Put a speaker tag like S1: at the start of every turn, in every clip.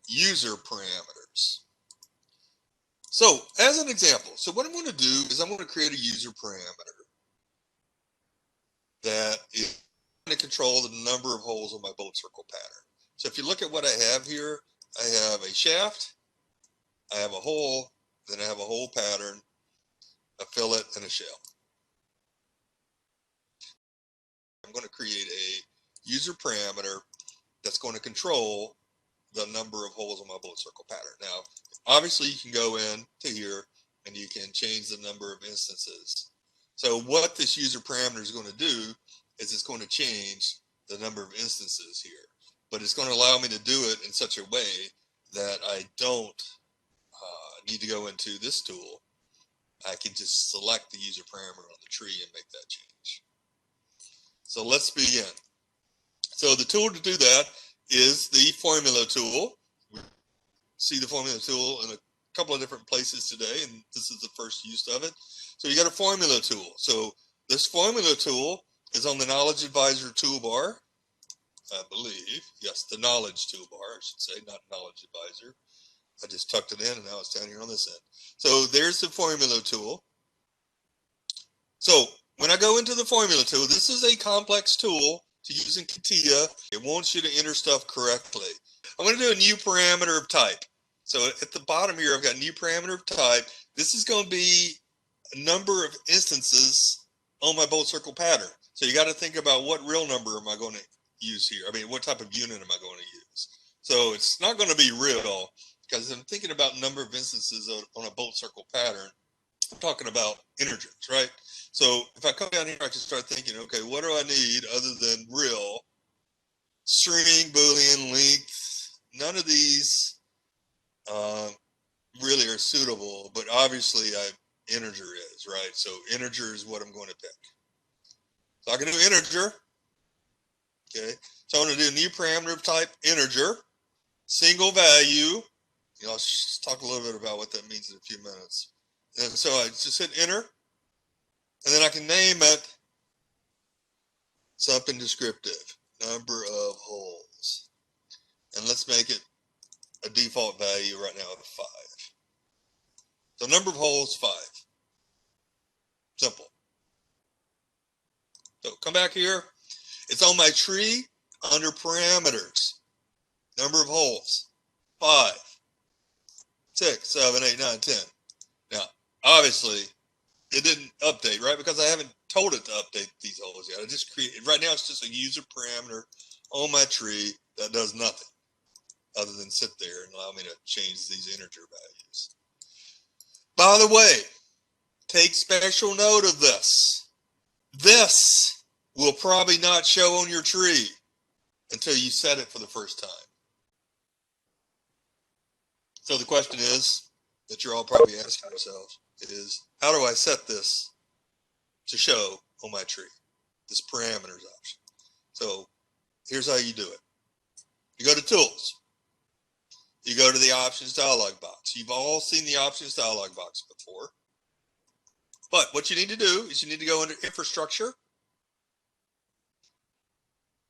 S1: user parameters. So as an example, so what I'm going to do is I'm going to create a user parameter that is going to control the number of holes on my bolt circle pattern. So if you look at what I have here, I have a shaft, I have a hole, then I have a hole pattern, a fillet, and a shell. I'm going to create a user parameter that's going to control the number of holes on my bolt circle pattern. Now, obviously, you can go in to here and you can change the number of instances. So what this user parameter is going to do is it's going to change the number of instances here. But it's going to allow me to do it in such a way that I don't need to go into this tool. I can just select the user parameter on the tree and make that change. So let's begin. So the tool to do that is the formula tool. We see the formula tool in a couple of different places today, and this is the first use of it. So you got a formula tool. So this formula tool is on the Knowledge Advisor toolbar, I believe. Yes, the Knowledge toolbar, I should say, not Knowledge Advisor. I just tucked it in, and now it's down here on this end. So there's the formula tool. So when I go into the formula tool, this is a complex tool to use in CATIA. It wants you to enter stuff correctly. I'm going to do a new parameter of type. So at the bottom here, I've got new parameter of type. This is going to be a number of instances on my bolt circle pattern. So you got to think about what real number am I going to use here? I mean, what type of unit am I going to use? So it's not going to be real, because I'm thinking about number of instances on a bolt circle pattern. I'm talking about integers, right? So if I come down here, I can start thinking, okay, what do I need other than real? String, Boolean, length, none of these really are suitable, but obviously integer is, right? So integer is what I'm going to pick. So I can do integer, okay? So I'm going to do a new parameter of type integer, single value. I'll just talk a little bit about what that means in a few minutes. And so I just hit enter, and then I can name it something descriptive, number of holes. And let's make it a default value right now of 5. So number of holes, 5. Simple. So come back here. It's on my tree under parameters. Number of holes, 5, 6, 7, 8, 9, 10. Now, obviously, it didn't update, right? Because I haven't told it to update these holes yet. I just created, right now it's just a user parameter on my tree that does nothing other than sit there and allow me to change these integer values. By the way, take special note of this. This will probably not show on your tree until you set it for the first time. So the question is, that you're all probably asking yourselves, is how do I set this to show on my tree, this parameters option? So here's how you do it. You go to Tools. You go to the Options dialog box. You've all seen the Options dialog box before. But what you need to do is you need to go under Infrastructure,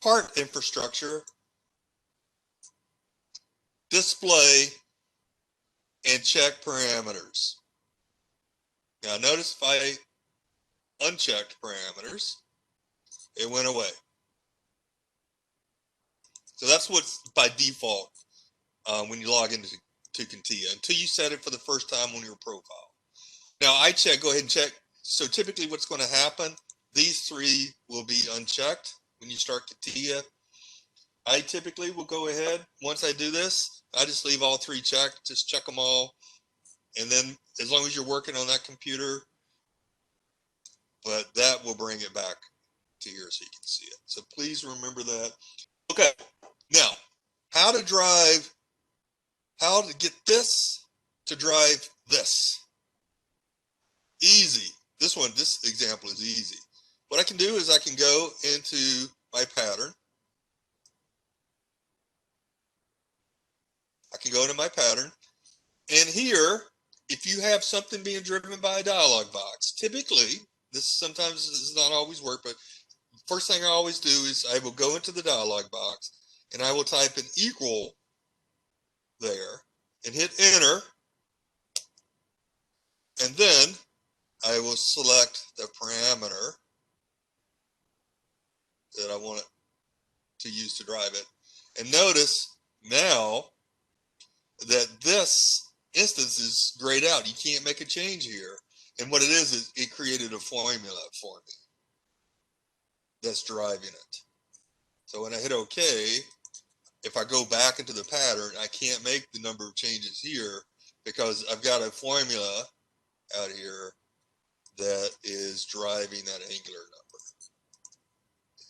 S1: Part Infrastructure, Display, and check parameters. Now notice if I unchecked parameters, it went away. So that's what's by default when you log into CATIA, until you set it for the first time on your profile. Now go ahead and check. So typically what's going to happen, these 3 will be unchecked when you start CATIA. I typically will go ahead, once I do this, I just leave all 3 checked, just check them all. And then as long as you're working on that computer, but that will bring it back to here so you can see it. So please remember that. Okay, now how to get this to drive this. Easy. This example is easy. What I can do is I can go into my pattern. I can go into my pattern, and here, if you have something being driven by a dialog box, typically, sometimes this does not always work, but first thing I always do is I will go into the dialog box and I will type an equal there and hit enter, and then I will select the parameter that I want it to use to drive it. And notice now that this instance is grayed out. You can't make a change here. And what it is it created a formula for me that's driving it. So when I hit OK, if I go back into the pattern, I can't make the number of changes here because I've got a formula out here that is driving that angular number.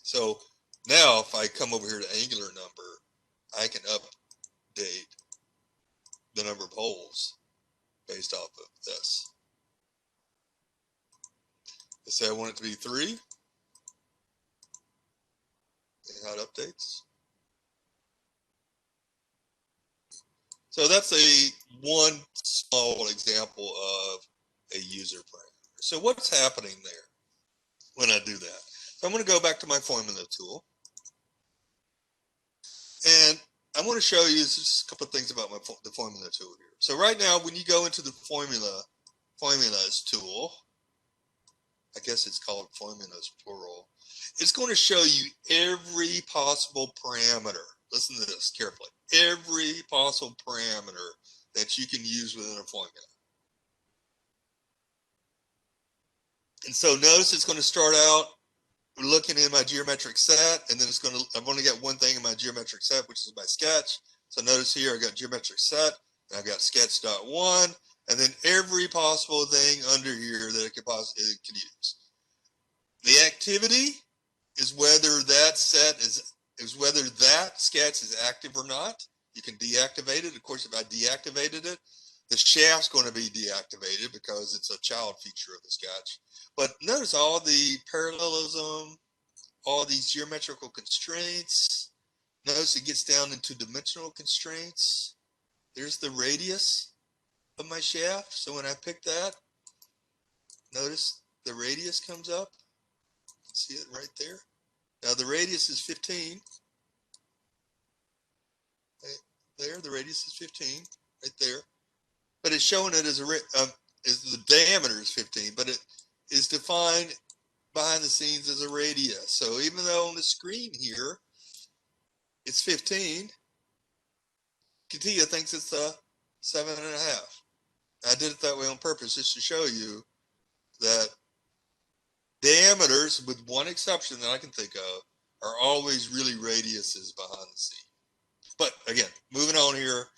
S1: So now if I come over here to angular number, I can update the number of holes based off of this. Let's say I want it to be 3. And how it updates. So that's one small example of a user parameter. So what's happening there when I do that? So I'm going to go back to my formula tool. And I want to show you just a couple of things about the formula tool here. So right now, when you go into the formulas tool, I guess it's called formulas plural, it's going to show you every possible parameter. Listen to this carefully. Every possible parameter that you can use within a formula. And so notice it's going to start out looking in my geometric set, and then it's going to, I've only got one thing in my geometric set, which is my sketch. So notice here I got geometric set, and I've got sketch.1, and then every possible thing under here that it could use. The activity is whether that set is whether that sketch is active or not. You can deactivate it. Of course, if I deactivated it, the shaft's going to be deactivated because it's a child feature of the sketch. But notice all the parallelism, all these geometrical constraints. Notice it gets down into dimensional constraints. There's the radius of my shaft. So when I pick that, notice the radius comes up. You can see it right there. Now the radius is 15. Right there, the radius is 15, right there. But it's showing it as the diameter is 15, but it is defined behind the scenes as a radius. So even though on the screen here it's 15, CATIA thinks it's 7.5. I did it that way on purpose just to show you that diameters, with one exception that I can think of, are always really radiuses behind the scene. But again, moving on here,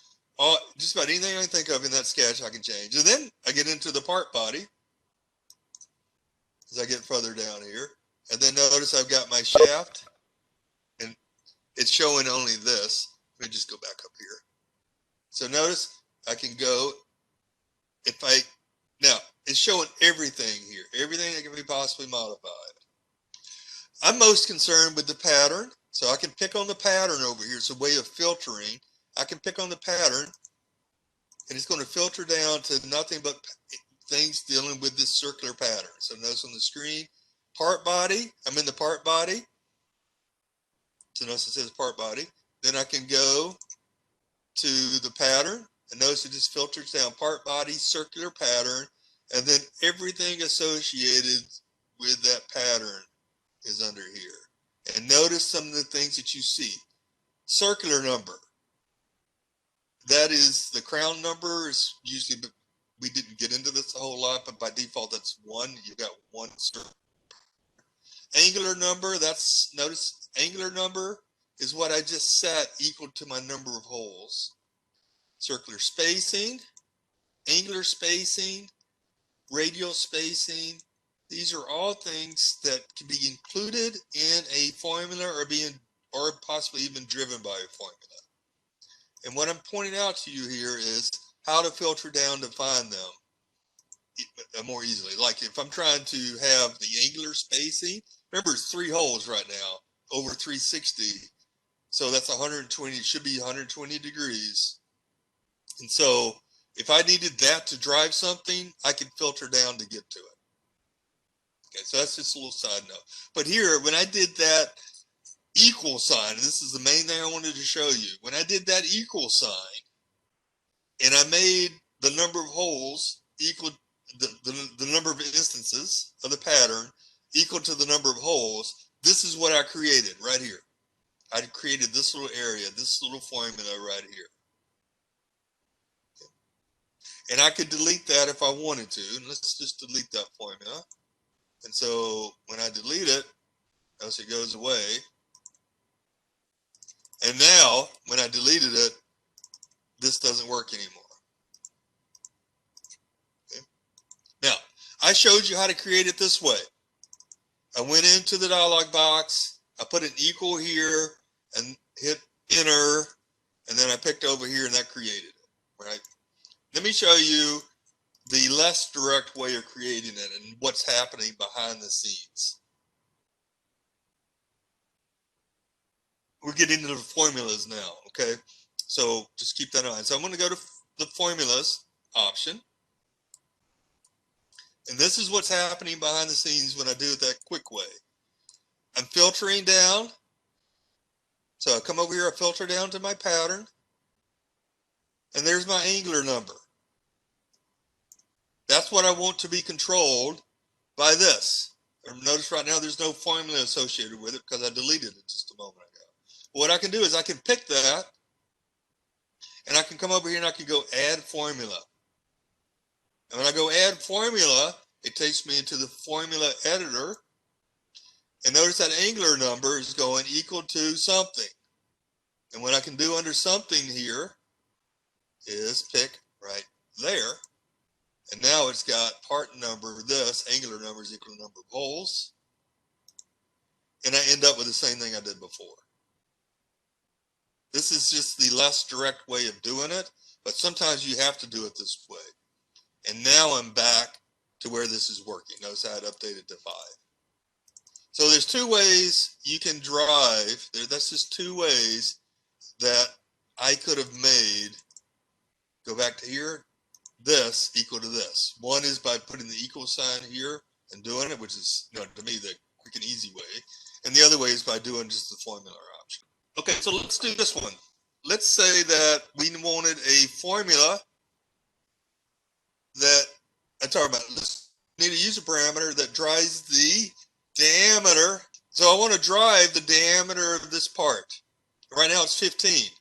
S1: just about anything I can think of in that sketch I can change. And then I get into the part body as I get further down here. And then notice I've got my shaft, and it's showing only this. Let me just go back up here. So notice I can go, now it's showing everything here, everything that can be possibly modified. I'm most concerned with the pattern, so I can pick on the pattern over here. It's a way of filtering. I can pick on the pattern, and it's going to filter down to nothing but things dealing with this circular pattern. So notice on the screen, part body, I'm in the part body. So notice it says part body. Then I can go to the pattern, and notice it just filters down part body, circular pattern, and then everything associated with that pattern is under here. And notice some of the things that you see. Circular number. That is the crown number. Is usually, we didn't get into this a whole lot, but by default that's 1. You've got 1 circle. Angular number, notice angular number is what I just set equal to my number of holes. Circular spacing, angular spacing, radial spacing. These are all things that can be included in a formula or possibly even driven by a formula. And what I'm pointing out to you here is how to filter down to find them more easily. Like if I'm trying to have the angular spacing, remember it's 3 holes right now over 360. So that's 120, it should be 120 degrees. And so if I needed that to drive something, I could filter down to get to it. Okay, so that's just a little side note. But here, when I did that equal sign, and this is the main thing I wanted to show you, when I did that equal sign, and I made the number of holes equal the number of instances of the pattern equal to the number of holes. This is what I created right here. I created this little area, this little formula right here. And I could delete that if I wanted to. And let's just delete that formula. And so when I delete it, notice it goes away. And now, when I deleted it, this doesn't work anymore. Okay. Now, I showed you how to create it this way. I went into the dialog box, I put an equal here, and hit enter, and then I picked over here, and that created it, right? Let me show you the less direct way of creating it and what's happening behind the scenes. We're getting into the formulas now, okay? So just keep that in mind. So I'm going to go to the formulas option. And this is what's happening behind the scenes when I do it that quick way. I'm filtering down. So I come over here, I filter down to my pattern. And there's my angular number. That's what I want to be controlled by this. Notice right now there's no formula associated with it because I deleted it just a moment ago. What I can do is I can pick that, and I can come over here and I can go add formula. And when I go add formula, it takes me into the formula editor. And notice that angular number is going equal to something. And what I can do under something here is pick right there. And now it's got part number, this angular number is equal to number of holes. And I end up with the same thing I did before. This is just the less direct way of doing it, but sometimes you have to do it this way. And now I'm back to where this is working. Notice I had updated to 5. So there's two ways you can drive. That's just two ways that I could have made, go back to here, this equal to this. One is by putting the equal sign here and doing it, which is, you know, to me, the quick and easy way. And the other way is by doing just the formula option. Okay, so let's do this one. Let's say that we wanted a formula that I talked about. Let's need a user parameter that drives the diameter. So I want to drive the diameter of this part. Right now it's 15.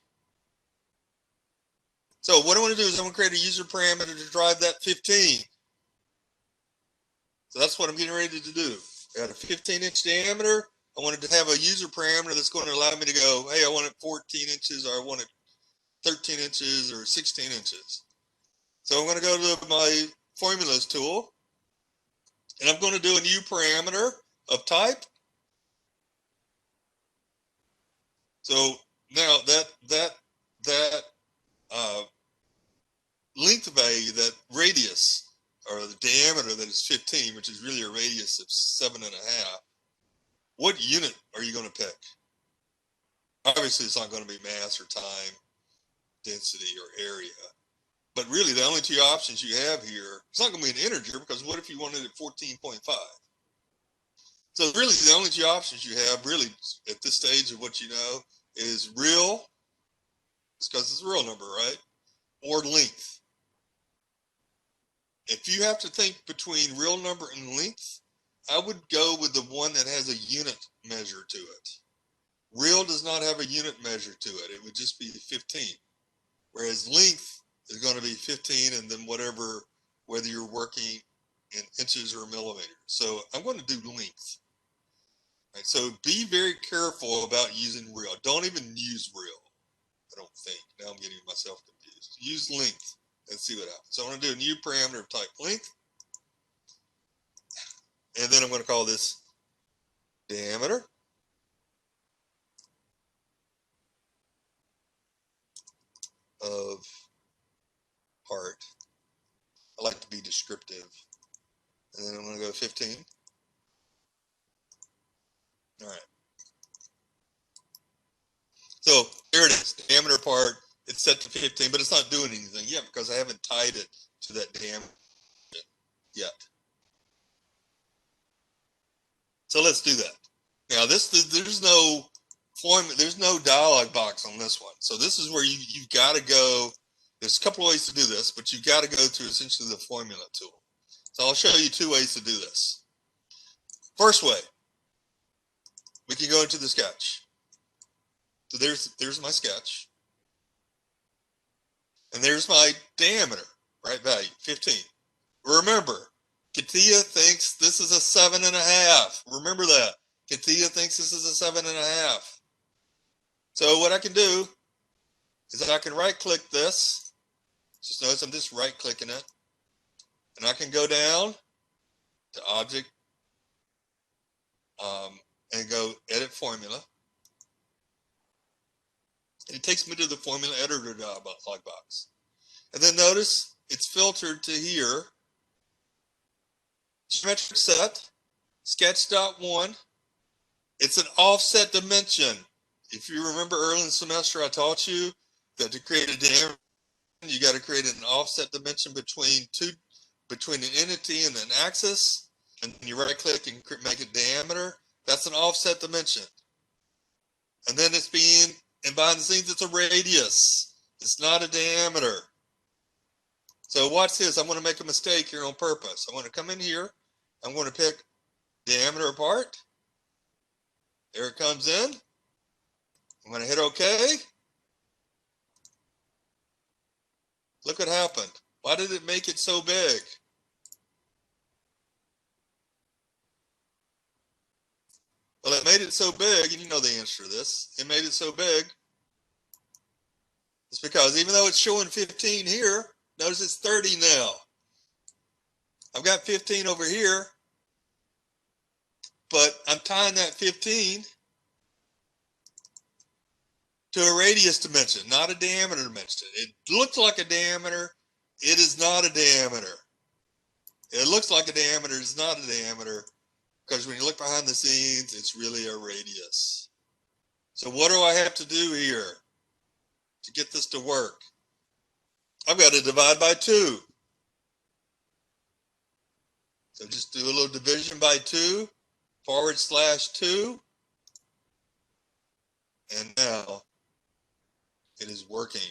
S1: So what I want to do is I want to create a user parameter to drive that 15. So that's what I'm getting ready to do. I got a 15-inch diameter. I wanted to have a user parameter that's going to allow me to go, hey, I want it 14 inches, or I want it 13 inches, or 16 inches. So I'm going to go to my formulas tool, and I'm going to do a new parameter of type. So now that length value, that radius, or the diameter that is 15, which is really a radius of 7.5, what unit are you going to pick? Obviously, it's not going to be mass or time, density, or area. But really, the only two options you have here, it's not going to be an integer, because what if you wanted it 14.5? So really, the only two options you have, really, at this stage of what you know, is real, it's because it's a real number, right? Or length. If you have to think between real number and length, I would go with the one that has a unit measure to it. Real does not have a unit measure to it. It would just be 15. Whereas length is going to be 15, and then whatever, whether you're working in inches or millimeters. So I'm going to do length. Right, so be very careful about using real. Don't even use real, I don't think. Now I'm getting myself confused. Use length and see what happens. So I'm going to do a new parameter of type length. And then I'm going to call this diameter. Of part. I like to be descriptive. And then I'm going to go 15. All right. So here it is, diameter part. It's set to 15, but it's not doing anything yet because I haven't tied it to that diameter yet. So let's do that. Now there's no dialog box on this one. So this is where you've got to go There's a couple of ways to do this, but you've got to go to essentially the formula tool. So I'll show you two ways to do this. First way, we can go into the sketch. So there's my sketch. And there's my diameter, right value, 15. Remember, CATIA thinks this is a 7.5. Remember that. CATIA thinks this is a 7.5. So what I can do is I can right click this. Just notice I'm just right clicking it. And I can go down to object and go edit formula. And it takes me to the formula editor dialog box. And then notice it's filtered to here. Geometric set, sketch.1. It's an offset dimension. If you remember early in the semester, I taught you that to create a diameter, you got to create an offset dimension between an entity and an axis. And you right click and make it diameter. That's an offset dimension. And then it's and behind the scenes, it's a radius. It's not a diameter. So watch this. I'm going to make a mistake here on purpose. I'm going to come in here. I'm going to pick diameter apart. There it comes in. I'm going to hit OK. Look what happened. Why did it make it so big? Well, it made it so big, and you know the answer to this. It made it so big. It's because even though it's showing 15 here, notice it's 30 now. I've got 15 over here, but I'm tying that 15 to a radius dimension, not a diameter dimension. It looks like a diameter. It is not a diameter. It looks like a diameter. It's not a diameter. Because when you look behind the scenes, it's really a radius. So what do I have to do here to get this to work? I've got to divide by 2. So just do a little division by 2, /2. And now it is working.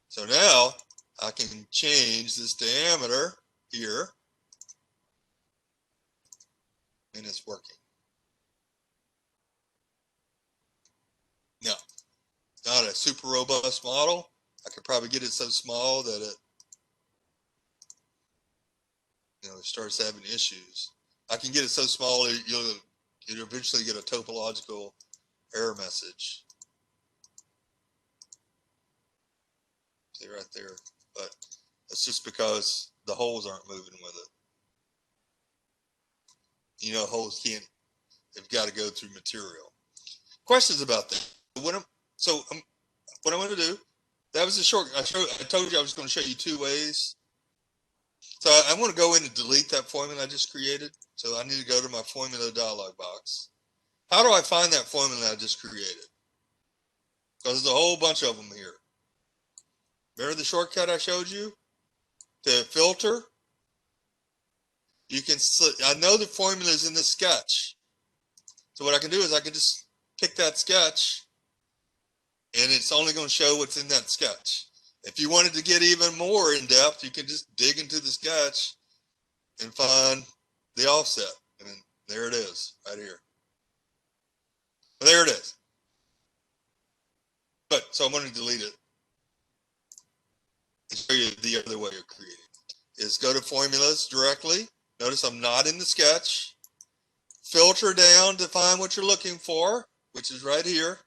S1: So now I can change this diameter here. And it's working. Now, it's not a super robust model. I could probably get it so small that it, it starts having issues. I can get it so small you'll eventually get a topological error message. See right there, but that's just because the holes aren't moving with it. Holes they've got to go through material. Questions about that? What I'm going to do, that was a short, I told you I was going to show you 2 ways. So I want to go in and delete that formula I just created. So I need to go to my formula dialog box. How do I find that formula I just created? Because there's a whole bunch of them here. Remember the shortcut I showed you? To filter? I know the formula is in the sketch. So what I can do is I can just pick that sketch and it's only going to show what's in that sketch. If you wanted to get even more in depth, you can just dig into the sketch and find the offset. And there it is, right here. But there it is. So I'm going to delete it and show you the other way of creating it. Is go to formulas directly. Notice I'm not in the sketch. Filter down to find what you're looking for, which is right here.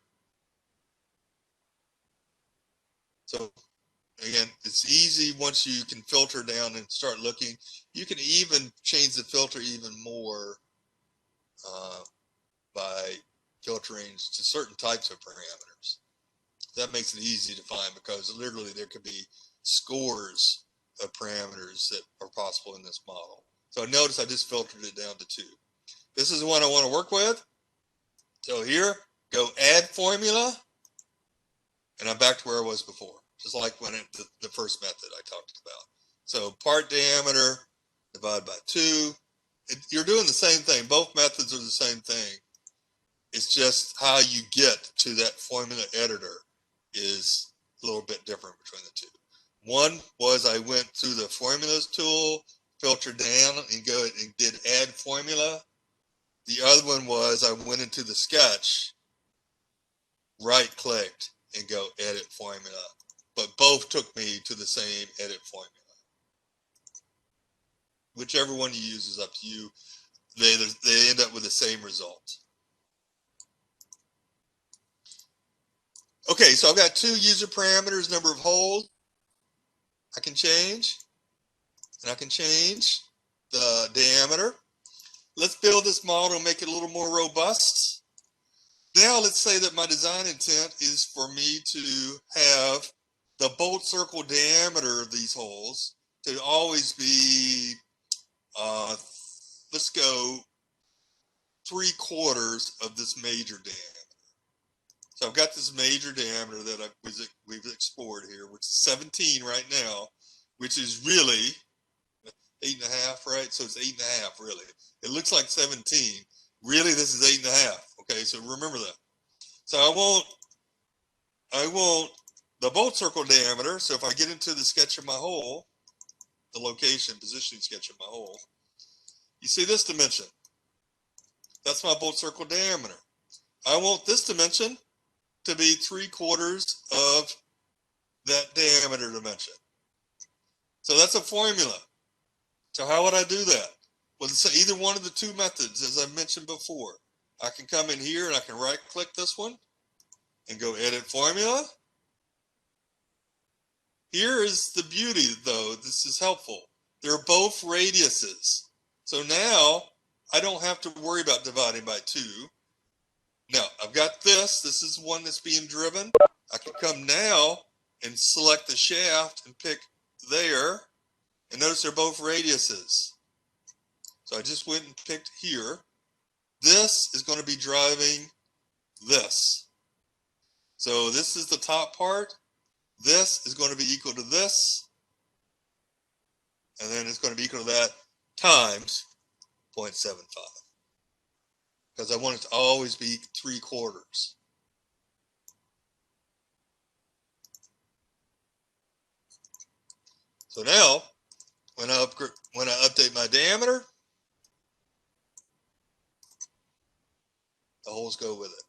S1: So again, it's easy once you can filter down and start looking. You can even change the filter even more by filtering to certain types of parameters. That makes it easy to find because literally there could be scores of parameters that are possible in this model. So notice I just filtered it down to 2. This is the one I want to work with. So here, go add formula, and I'm back to where I was before, just like when the first method I talked about. So part diameter, divide by 2. You're doing the same thing. Both methods are the same thing. It's just how you get to that formula editor is a little bit different between the two. One was I went through the formulas tool, filtered down, and did add formula. The other one was I went into the sketch, right-clicked, and go edit formula. But both took me to the same edit formula. Whichever one you use is up to you. They end up with the same result. Okay, so I've got two user parameters, number of holes I can change, and I can change the diameter. Let's build this model and make it a little more robust. Now let's say that my design intent is for me to have the bolt circle diameter of these holes to always be, let's go 3/4 of this major diameter. So I've got this major diameter that we've explored here, which is 17 right now, which is really 8.5, right? So it's 8.5, really. It looks like 17. Really, this is 8.5. Okay, so remember that. So I want the bolt circle diameter. So if I get into the sketch of my hole, the location positioning sketch of my hole, you see this dimension. That's my bolt circle diameter. I want this dimension to be 3/4 of that diameter dimension. So that's a formula. So how would I do that? Well, it's either one of the two methods, as I mentioned before. I can come in here and I can right-click this one and go edit formula. Here is the beauty, though. This is helpful. They're both radiuses. So now I don't have to worry about dividing by 2. Now, I've got this. This is one that's being driven. I can come now and select the shaft and pick there. And notice they're both radiuses. So I just went and picked here. This is going to be driving this. So this is the top part. This is going to be equal to this. And then it's going to be equal to that times 0.75. Because I want it to always be 3/4. So now, when I update my diameter, the holes go with it.